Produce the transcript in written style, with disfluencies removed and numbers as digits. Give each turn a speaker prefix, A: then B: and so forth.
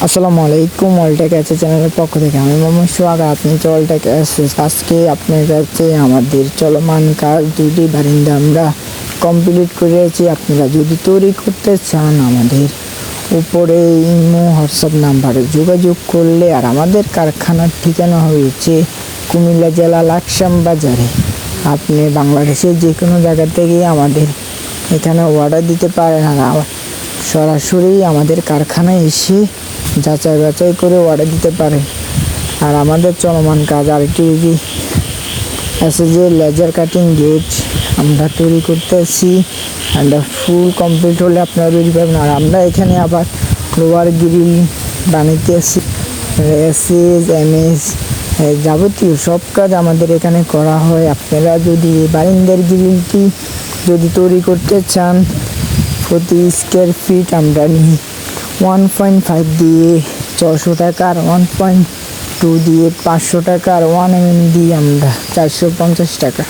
A: আসসালামু আলাইকুম, ওয়ালটেক অ্যাসেস চ্যানেলের পক্ষ থেকে আমি মোহাম্মদ সোহাগ। আপনি ওয়ালটেক অ্যাসেস। আজকে আপনার কাছে আমাদের চলমান কাজ দুটি বারিন্দা আমরা কমপ্লিট করেছি। আপনারা যদি তৈরি করতে চান আমাদের উপরে ইমো হোয়াটসঅ্যাপ নাম্বারে যোগাযোগ করলে, আর আমাদের কারখানার ঠিকানা হয়েছে কুমিল্লা জেলা লাকসাম বাজারে। আপনি বাংলাদেশের যে কোনো জায়গা থেকে আমাদের এখানে অর্ডার দিতে পারেন, আর সরাসরি আমাদের কারখানায় এসে যাচাই বাছাই করে অর্ডার দিতে পারেন। আর আমাদের চলমান কাজ আরেকটি আছে যে লেজার কাটিং গেট আমরা তৈরি করতেছি, আমরা ফুল কমপ্লিট হলে আপনারা তৈরি পাবেন। আর আমরা এখানে আবার লোয়ার গ্রিল বানাইতেছি, এসএস এমএস যাবতীয় সব কাজ আমাদের এখানে করা হয়। আপনারা যদি বারিন্দার গ্রিলটি যদি তৈরি করতে চান, প্রতি স্কোয়ার ফিট আমরা নিই 1.5 দিয়ে 600 টাকা, আর 1.2 দিয়ে 500 টাকা, আর 1 mm দিয়ে আমরা 450 টাকা।